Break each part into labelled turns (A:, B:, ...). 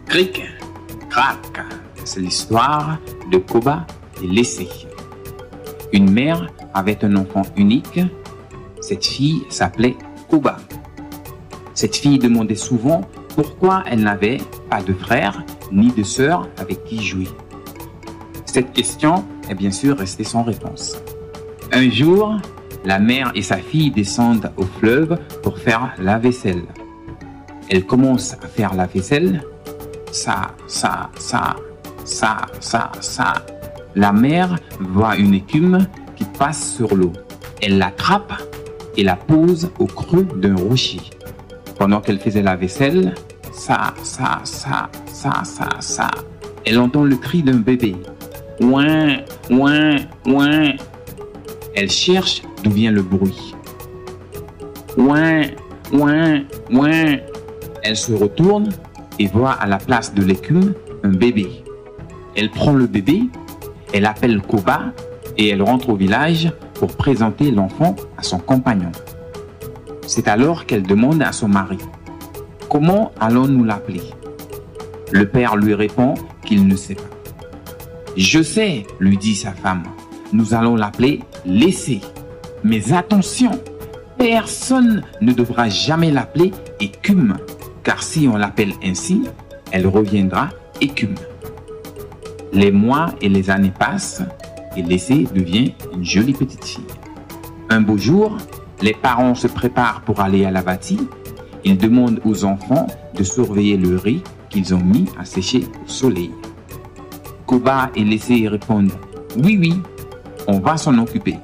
A: Cric, crac, c'est l'histoire de Koba et Laissé. Une mère avait un enfant unique. Cette fille s'appelait Koba. Cette fille demandait souvent pourquoi elle n'avait pas de frère ni de sœur avec qui jouer. Cette question est bien sûr restée sans réponse. Un jour, la mère et sa fille descendent au fleuve pour faire la vaisselle. Elle commence à faire la vaisselle. Ça. La mère voit une écume qui passe sur l'eau. Elle l'attrape et la pose au creux d'un rocher. Pendant qu'elle faisait la vaisselle, ça. Elle entend le cri d'un bébé. Ouin, ouin, ouin. Elle cherche d'où vient le bruit. Ouin, ouin, ouin. Elle se retourne et voit à la place de l'écume un bébé. Elle prend le bébé, elle appelle Koba et elle rentre au village pour présenter l'enfant à son compagnon. C'est alors qu'elle demande à son mari: « Comment allons-nous l'appeler ?» Le père lui répond qu'il ne sait pas. « Je sais, » lui dit sa femme, « nous allons l'appeler Laissé. Mais attention, personne ne devra jamais l'appeler Écume, car si on l'appelle ainsi, elle reviendra écume. » Les mois et les années passent et Laissé devient une jolie petite fille. Un beau jour, les parents se préparent pour aller à la bâtie. Ils demandent aux enfants de surveiller le riz qu'ils ont mis à sécher au soleil. Koba et Laissé répondent: « Oui, on va s'en occuper. »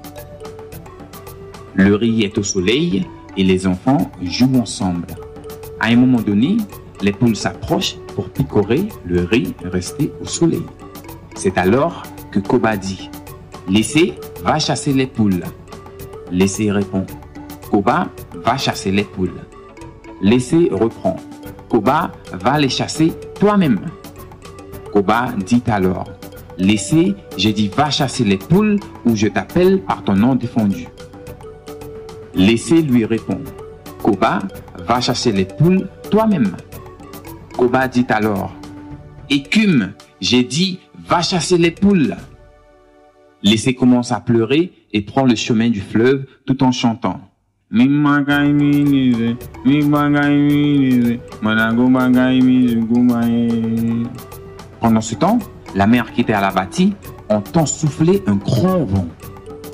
A: Le riz est au soleil et les enfants jouent ensemble. À un moment donné, les poules s'approchent pour picorer le riz resté au soleil. C'est alors que Koba dit: « Laissé, va chasser les poules. » Laissé répond: « Koba, va chasser les poules. » Laissé reprend: « Koba, va les chasser toi-même. » Koba dit alors: « Laissé, j'ai dit va chasser les poules ou je t'appelle par ton nom défendu. » Laissé lui répond: « Koba, va chasser les poules toi-même. » Koba dit alors: « Écume, j'ai dit va chasser les poules. » Laissé commence à pleurer et prend le chemin du fleuve tout en chantant. Pendant ce temps, la mère qui était à la bâtie entend souffler un grand vent.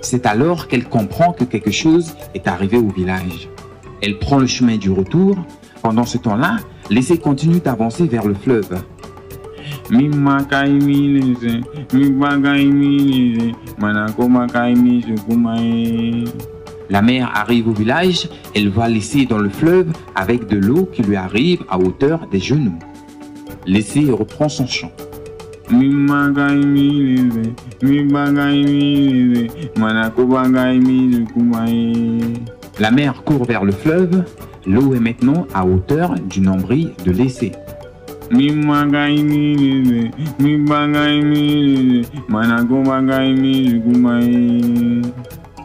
A: C'est alors qu'elle comprend que quelque chose est arrivé au village. Elle prend le chemin du retour. Pendant ce temps-là, Laissé continue d'avancer vers le fleuve. La mère arrive au village, elle voit Laissé dans le fleuve avec de l'eau qui lui arrive à hauteur des genoux. Laissé reprend son chant. La mère court vers le fleuve, l'eau est maintenant à hauteur du nombril de Laissé.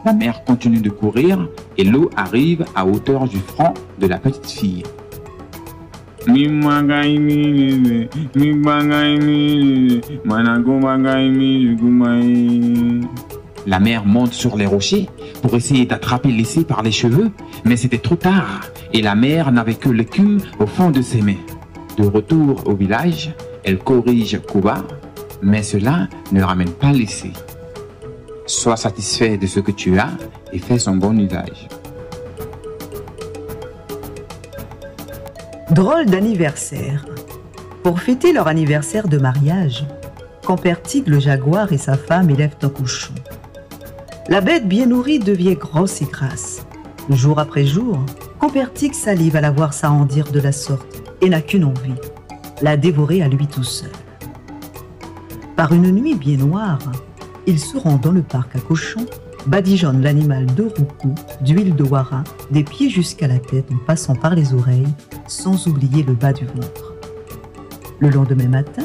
A: La mère continue de courir et l'eau arrive à hauteur du front de la petite fille. La mère monte sur les rochers pour essayer d'attraper Laissé par les cheveux, mais c'était trop tard et la mère n'avait que l'écume au fond de ses mains. De retour au village, elle corrige Koba, mais cela ne ramène pas Laissé. Sois satisfait de ce que tu as et fais son bon usage.
B: Drôle d'anniversaire. Pour fêter leur anniversaire de mariage, compère Tigre le jaguar et sa femme élèvent un cochon. La bête bien nourrie devient grosse et grasse. Jour après jour, compère Tigre salive à la voir s'arrondir de la sorte et n'a qu'une envie, la dévorer à lui tout seul. Par une nuit bien noire, il se rend dans le parc à cochons, badigeonne l'animal de roucou, d'huile de wara, des pieds jusqu'à la tête en passant par les oreilles, sans oublier le bas du ventre. Le lendemain matin,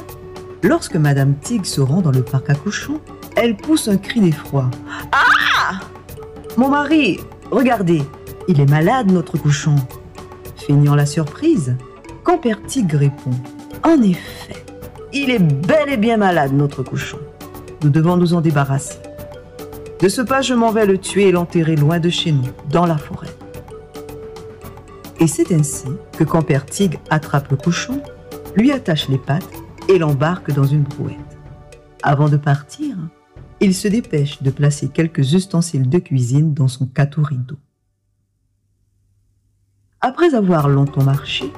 B: lorsque Madame Tigre se rend dans le parc à cochons, elle pousse un cri d'effroi. « Ah ! Mon mari, regardez, il est malade notre cochon !» Feignant la surprise, compère Tigre répond: En effet, il est bel et bien malade, notre cochon. Nous devons nous en débarrasser. De ce pas, je m'en vais le tuer et l'enterrer loin de chez nous, dans la forêt. Et c'est ainsi que quand Père Tigre attrape le cochon, lui attache les pattes et l'embarque dans une brouette. Avant de partir, il se dépêche de placer quelques ustensiles de cuisine dans son cateau-rideau. Après avoir longtemps marché,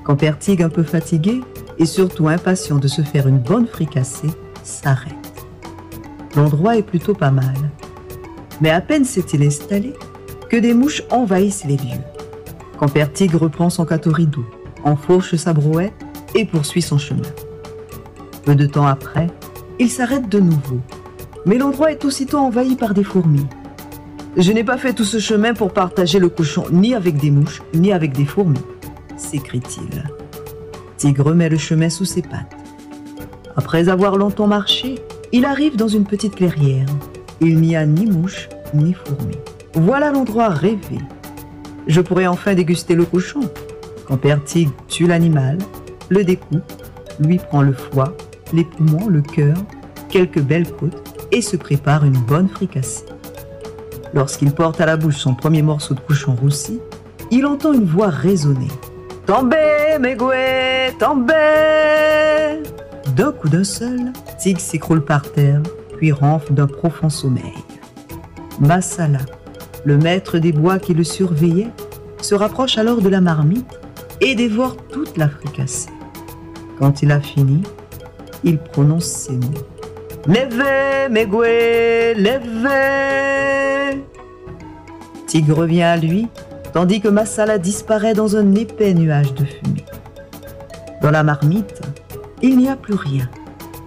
B: quand Père Tigre, un peu fatigué et surtout impatient de se faire une bonne fricassée, s'arrête. L'endroit est plutôt pas mal, mais à peine s'est-il installé que des mouches envahissent les lieux. Quand Père Tigre reprend son cateau-rideau, enfourche sa brouette et poursuit son chemin. Peu de temps après, il s'arrête de nouveau, mais l'endroit est aussitôt envahi par des fourmis. Je n'ai pas fait tout ce chemin pour partager le cochon ni avec des mouches, ni avec des fourmis, s'écrie-t-il. Tigre remet le chemin sous ses pattes. Après avoir longtemps marché, il arrive dans une petite clairière. Il n'y a ni mouches, ni fourmis. Voilà l'endroit rêvé. Je pourrais enfin déguster le cochon. Quand Père Tigre tue l'animal, le découpe, lui prend le foie, les poumons, le cœur, quelques belles côtes et se prépare une bonne fricassée. Lorsqu'il porte à la bouche son premier morceau de cochon roussi, il entend une voix résonner. « Tombez, mes gouets, tombez !» D'un coup d'un seul, Tigre s'écroule par terre, puis renfle d'un profond sommeil. Massala, le maître des bois qui le surveillait, se rapproche alors de la marmite et dévore toute la fricassée. Quand il a fini, il prononce ces mots. « Levez, mes gouets, levez !» Tigre revient à lui, tandis que Massala disparaît dans un épais nuage de fumée. Dans la marmite, il n'y a plus rien,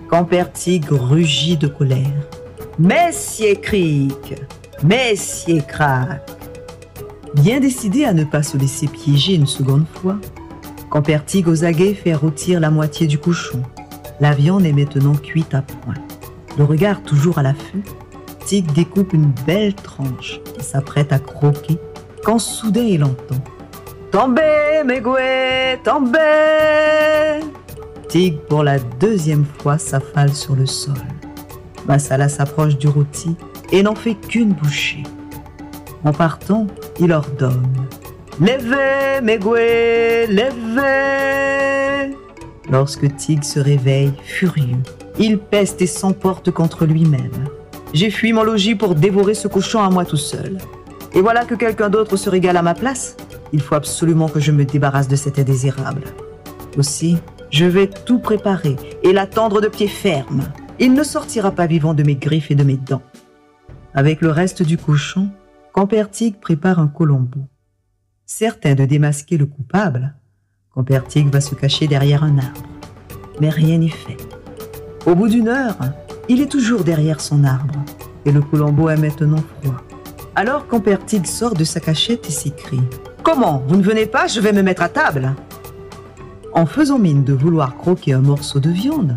B: quand Père Tigre rugit de colère. « Messieurs Cric, messieurs Crac !» Bien décidé à ne pas se laisser piéger une seconde fois, quand Père Tigre aux aguets fait rôtir la moitié du cochon, la viande est maintenant cuite à point. Le regard toujours à l'affût, Tigre découpe une belle tranche et s'apprête à croquer quand soudain il entend « Tombez, mes gouets, tombez !» Tigre pour la deuxième fois s'affale sur le sol. Massala s'approche du rôti et n'en fait qu'une bouchée. En partant, il ordonne « Levez, mes gouets, levez !» Lorsque Tigre se réveille, furieux, il peste et s'emporte contre lui-même. J'ai fui mon logis pour dévorer ce cochon à moi tout seul. Et voilà que quelqu'un d'autre se régale à ma place. Il faut absolument que je me débarrasse de cet indésirable. Aussi, je vais tout préparer et l'attendre de pied ferme. Il ne sortira pas vivant de mes griffes et de mes dents. Avec le reste du cochon, Père Tigre prépare un colombo. Certain de démasquer le coupable, Père Tigre va se cacher derrière un arbre. Mais rien n'y fait. Au bout d'une heure, il est toujours derrière son arbre et le colombo est maintenant froid. Alors Père Tigre sort de sa cachette et s'écrie « Comment, vous ne venez pas, je vais me mettre à table !» En faisant mine de vouloir croquer un morceau de viande,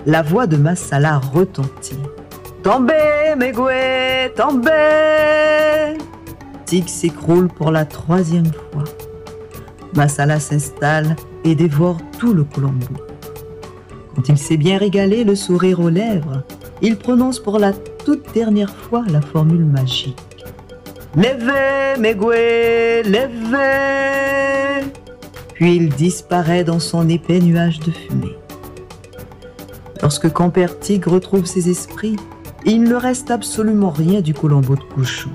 B: la voix de Massala retentit. « Tombez, mes gouets, tombez !» Tigre s'écroule pour la troisième fois. Massala s'installe et dévore tout le colombo. Quand il s'est bien régalé, le sourire aux lèvres, il prononce pour la toute dernière fois la formule magique. « Levez, mes gouets, levez !» Puis il disparaît dans son épais nuage de fumée. Lorsque Père Tigre retrouve ses esprits, il ne reste absolument rien du colombo de cochon.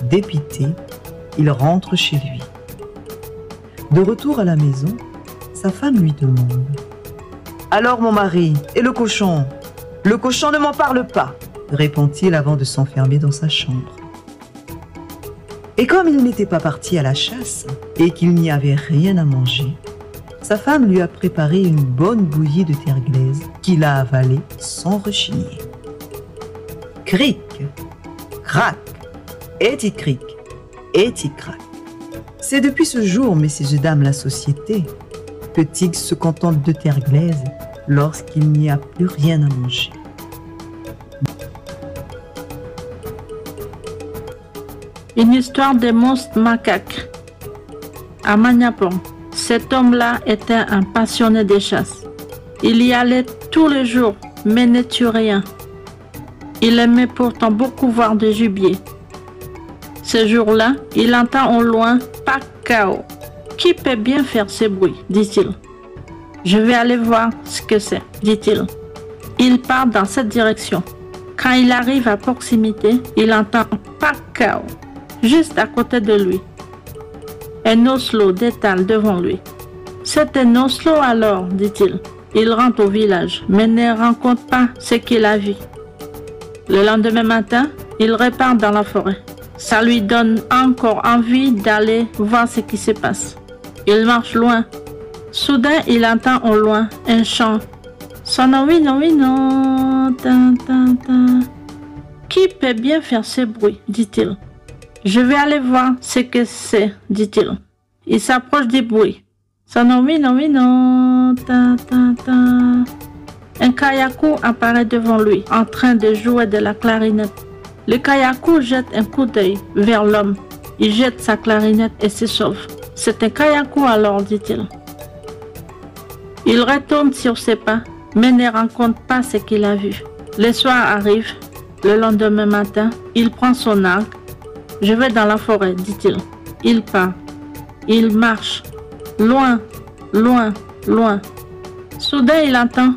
B: Dépité, il rentre chez lui. De retour à la maison, sa femme lui demande « Alors mon mari, et le cochon ? Le cochon ne m'en parle pas !» répond-il avant de s'enfermer dans sa chambre. Et comme il n'était pas parti à la chasse et qu'il n'y avait rien à manger, sa femme lui a préparé une bonne bouillie de terre glaise qu'il a avalée sans rechigner. Cric, crac, et-i-cric, et-i-crac. C'est depuis ce jour, messieurs et dames la société, que Tigre se contente de terre glaise lorsqu'il n'y a plus rien à manger.
C: Une histoire des monstres macaques. À Maniapon, Cet homme-là était un passionné des chasses. Il y allait tous les jours, mais ne tue rien. Il aimait pourtant beaucoup voir du gibier. Ce jour-là, il entend au loin « Pacao ». Qui peut bien faire ce bruit, dit-il. Je vais aller voir ce que c'est, dit-il. Il part dans cette direction. Quand il arrive à proximité, il entend « Pacao » juste à côté de lui. Un oslo détale devant lui. C'est un oslo alors, dit-il. Il rentre au village, mais ne rencontre pas ce qu'il a vu. Le lendemain matin, il repart dans la forêt. Ça lui donne encore envie d'aller voir ce qui se passe. Il marche loin. Soudain, il entend au loin un chant. Sono wino wino, tan tan tan. Qui peut bien faire ce bruit, dit-il. Je vais aller voir ce que c'est, dit-il. Il s'approche du bruit. Sono wino wino, tan tan tan. Un kayaku apparaît devant lui, en train de jouer de la clarinette. Le kayaku jette un coup d'œil vers l'homme. Il jette sa clarinette et se sauve. C'est un kayaku alors, dit-il. Il retourne sur ses pas, mais ne rencontre pas ce qu'il a vu. Le soir arrive. Le lendemain matin, il prend son arc. Je vais dans la forêt, dit-il. Il part. Il marche. Loin, loin, loin. Soudain, il entend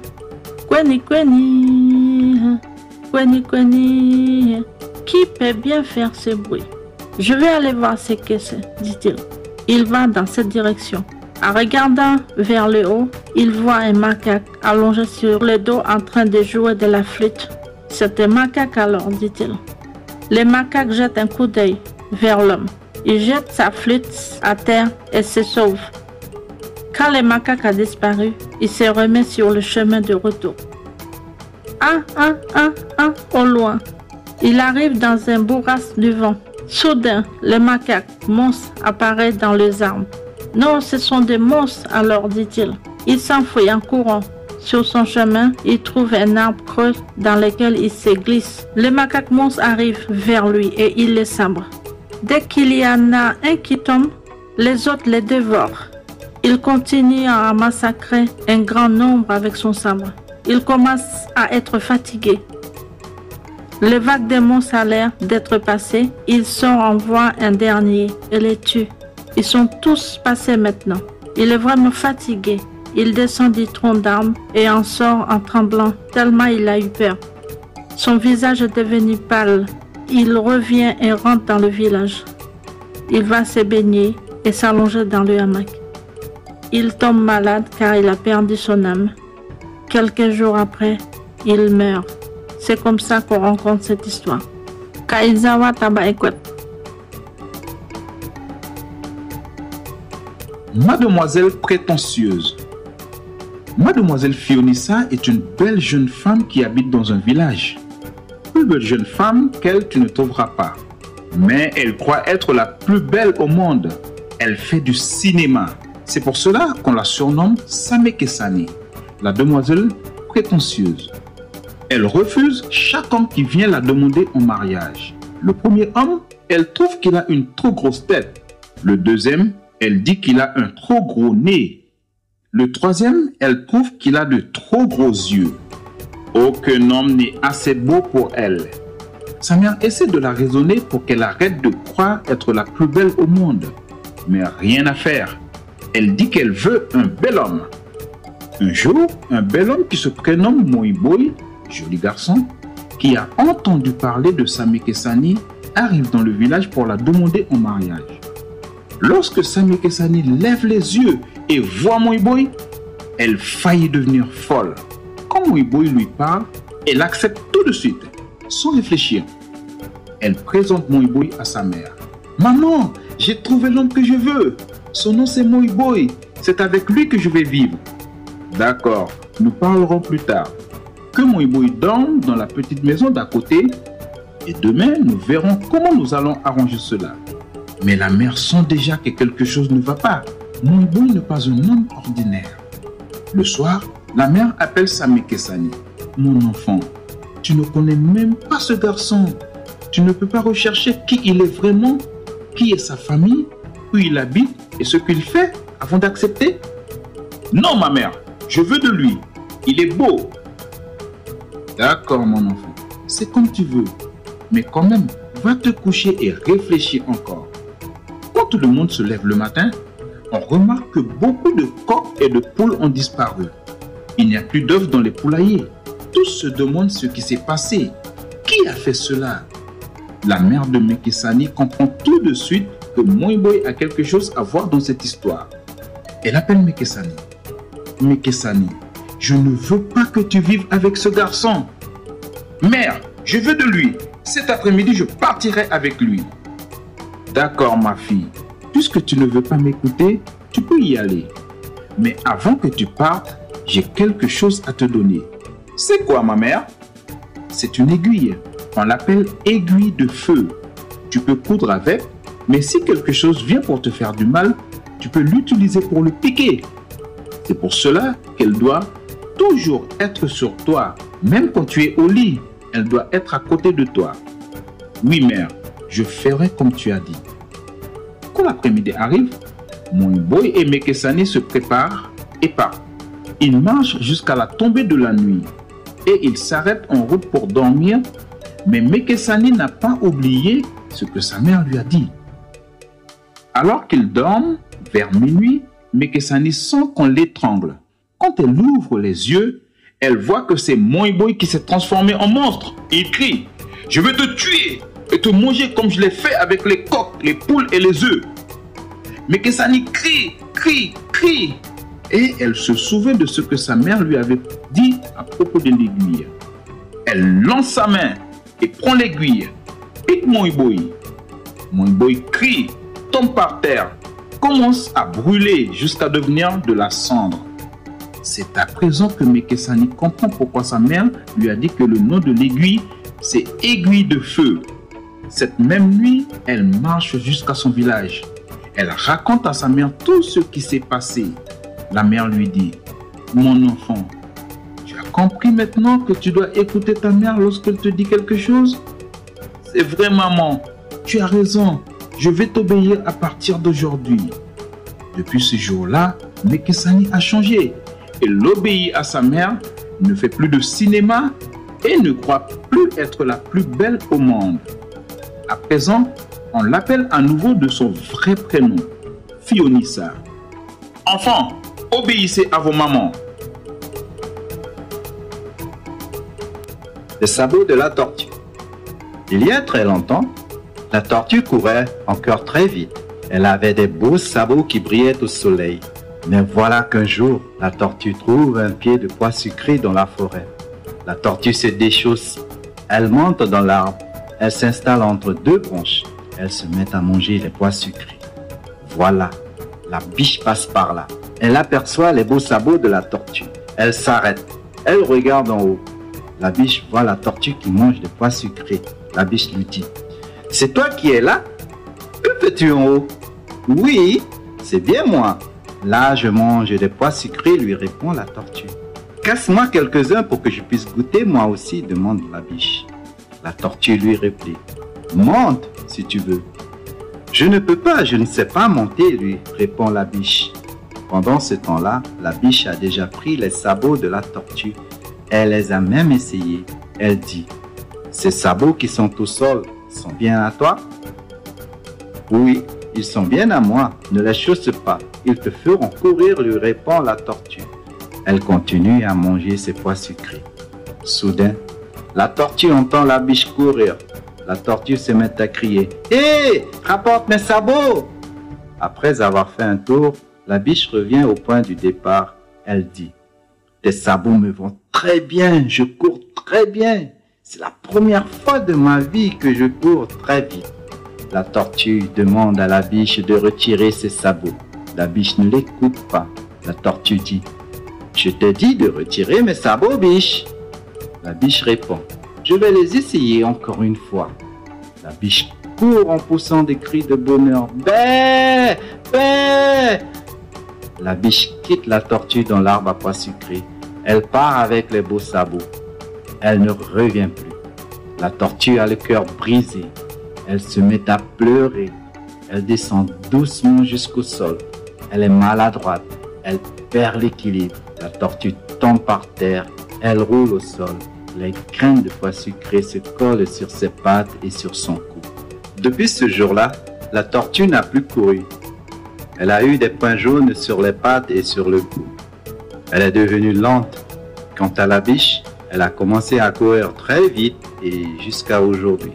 C: Kweni, kweni, kweni, kweni. Qui peut bien faire ce bruit? Je vais aller voir ce que c'est, dit-il. Il va dans cette direction. En regardant vers le haut, il voit un macaque allongé sur le dos en train de jouer de la flûte. C'est un macaque alors, dit-il. Le macaque jette un coup d'œil vers l'homme. Il jette sa flûte à terre et se sauve. Quand le macaque a disparu, il se remet sur le chemin de retour. Au loin. Il arrive dans un bourrasque du vent. Soudain, le macaque monstre apparaît dans les arbres. Non, ce sont des monstres alors, dit-il. Il s'enfuit en courant. Sur son chemin, il trouve un arbre creux dans lequel il se glisse. Le macaque monstre arrive vers lui et il le sabre. Dès qu'il y en a un qui tombe, les autres le dévorent. Il continue à massacrer un grand nombre avec son sabre. Il commence à être fatigué. Le vague des monstres a l'air d'être passé. Il sort en voie un dernier et les tue. Ils sont tous passés maintenant. Il est vraiment fatigué. Il descend du tronc d'arbre et en sort en tremblant, tellement il a eu peur. Son visage est devenu pâle. Il revient et rentre dans le village. Il va se baigner et s'allonger dans le hamac. Il tombe malade car il a perdu son âme. Quelques jours après, il meurt. C'est comme ça qu'on rencontre cette histoire. Kaizawa Tabaekwet.
A: Mademoiselle prétentieuse. Mademoiselle Fionissa est une belle jeune femme qui habite dans un village. Plus belle jeune femme qu'elle tu ne trouveras pas. Mais elle croit être la plus belle au monde. Elle fait du cinéma. C'est pour cela qu'on la surnomme Samekesani, la demoiselle prétentieuse. Elle refuse chaque homme qui vient la demander en mariage. Le premier homme, elle trouve qu'il a une trop grosse tête. Le deuxième, elle dit qu'il a un trop gros nez. Le troisième, elle trouve qu'il a de trop gros yeux. Aucun homme n'est assez beau pour elle. Sa mère essaie de la raisonner pour qu'elle arrête de croire être la plus belle au monde. Mais rien à faire. Elle dit qu'elle veut un bel homme. Un jour, un bel homme qui se prénomme Moiboy, joli garçon, qui a entendu parler de Samekesani, arrive dans le village pour la demander en mariage. Lorsque Samekesani lève les yeux et voit Moiboy, elle faillit devenir folle. Quand Moiboy lui parle, elle accepte tout de suite, sans réfléchir. Elle présente Moiboy à sa mère. « Maman, j'ai trouvé l'homme que je veux. Son nom c'est Moiboy. C'est avec lui que je vais vivre. » « D'accord, nous parlerons plus tard. Que Moiboy dorme dans la petite maison d'à côté et demain nous verrons comment nous allons arranger cela. » Mais la mère sent déjà que quelque chose ne va pas. Moiboy n'est pas un homme ordinaire. Le soir, la mère appelle Samekesani. « Mon enfant, tu ne connais même pas ce garçon. Tu ne peux pas rechercher qui il est vraiment, qui est sa famille, où il habite et ce qu'il fait avant d'accepter? Non, ma mère, je veux de lui. Il est beau. D'accord, mon enfant, c'est comme tu veux. Mais quand même, va te coucher et réfléchis encore. Quand tout le monde se lève le matin, on remarque que beaucoup de coqs et de poules ont disparu. Il n'y a plus d'œufs dans les poulaillers. Tous se demandent ce qui s'est passé. Qui a fait cela? La mère de Mekesani comprend tout de suite que Moïboy a quelque chose à voir dans cette histoire. Elle appelle Mekesani. Mekesani, je ne veux pas que tu vives avec ce garçon. Mère, je veux de lui. Cet après-midi, je partirai avec lui. D'accord, ma fille. Puisque tu ne veux pas m'écouter, tu peux y aller. Mais avant que tu partes, j'ai quelque chose à te donner. C'est quoi, ma mère? C'est une aiguille. On l'appelle aiguille de feu. Tu peux coudre avec, mais si quelque chose vient pour te faire du mal, tu peux l'utiliser pour le piquer. C'est pour cela qu'elle doit toujours être sur toi. Même quand tu es au lit, elle doit être à côté de toi. Oui, mère, je ferai comme tu as dit. Quand l'après-midi arrive, Moïboy et Mekesani se préparent et partent. Ils marchent jusqu'à la tombée de la nuit et ils s'arrêtent en route pour dormir, mais Mekesani n'a pas oublié ce que sa mère lui a dit. Alors qu'ils dorment, vers minuit, Mekesani sent qu'on l'étrangle. Quand elle ouvre les yeux, elle voit que c'est Moïboy qui s'est transformé en monstre. Il crie « Je vais te tuer et te manger comme je l'ai fait avec les coqs, les poules et les œufs. » Mekesani crie. Et elle se souvient de ce que sa mère lui avait dit à propos de l'aiguille. Elle lance sa main et prend l'aiguille. Pique Moïboy. Moïboy crie, tombe par terre, commence à brûler jusqu'à devenir de la cendre. C'est à présent que Mekesani comprend pourquoi sa mère lui a dit que le nom de l'aiguille, c'est aiguille de feu. Cette même nuit, elle marche jusqu'à son village. Elle raconte à sa mère tout ce qui s'est passé. La mère lui dit, « Mon enfant, tu as compris maintenant que tu dois écouter ta mère lorsqu'elle te dit quelque chose? C'est vrai, maman, tu as raison, je vais t'obéir à partir d'aujourd'hui. » Depuis ce jour-là, Mekesani a changé. Elle obéit à sa mère, ne fait plus de cinéma et ne croit plus être la plus belle au monde. À présent, on l'appelle à nouveau de son vrai prénom, Fionissa. Enfants, obéissez à vos mamans.
D: Le sabot de la tortue. Il y a très longtemps, la tortue courait encore très vite. Elle avait des beaux sabots qui brillaient au soleil. Mais voilà qu'un jour, la tortue trouve un pied de pois sucré dans la forêt. La tortue se déchausse. Elle monte dans l'arbre. Elle s'installe entre deux branches. Elle se met à manger les pois sucrés. Voilà, la biche passe par là. Elle aperçoit les beaux sabots de la tortue. Elle s'arrête. Elle regarde en haut. La biche voit la tortue qui mange des pois sucrés. La biche lui dit, « C'est toi qui es là? Que fais-tu en haut? »« Oui, c'est bien moi. Là, je mange des pois sucrés, lui répond la tortue. « Casse-moi quelques-uns pour que je puisse goûter moi aussi, demande la biche. La tortue lui réplique, « Monte si tu veux. »« Je ne peux pas, je ne sais pas monter, lui répond la biche. » Pendant ce temps-là, la biche a déjà pris les sabots de la tortue. Elle les a même essayés. Elle dit, « Ces sabots qui sont au sol sont bien à toi? »« Oui, ils sont bien à moi, ne les chausse pas. Ils te feront courir, lui répond la tortue. Elle continue à manger ses pois sucrés. Soudain, la tortue entend la biche courir. La tortue se met à crier, « Hé, rapporte mes sabots !» Après avoir fait un tour, la biche revient au point du départ. Elle dit, « Tes sabots me vont très bien, je cours très bien. C'est la première fois de ma vie que je cours très vite. » La tortue demande à la biche de retirer ses sabots. La biche ne l'écoute pas. La tortue dit, « Je te dis de retirer mes sabots, biche. » La biche répond, « Je vais les essayer encore une fois. » La biche court en poussant des cris de bonheur. « Bé! Bé !» La biche quitte la tortue dans l'arbre à pois sucrés. Elle part avec les beaux sabots. Elle ne revient plus. La tortue a le cœur brisé. Elle se met à pleurer. Elle descend doucement jusqu'au sol. Elle est maladroite, elle perd l'équilibre. La tortue tombe par terre, elle roule au sol. Les graines de pois sucrés se collent sur ses pattes et sur son cou. Depuis ce jour-là, la tortue n'a plus couru. Elle a eu des points jaunes sur les pattes et sur le cou. Elle est devenue lente. Quant à la biche, elle a commencé à courir très vite et jusqu'à aujourd'hui.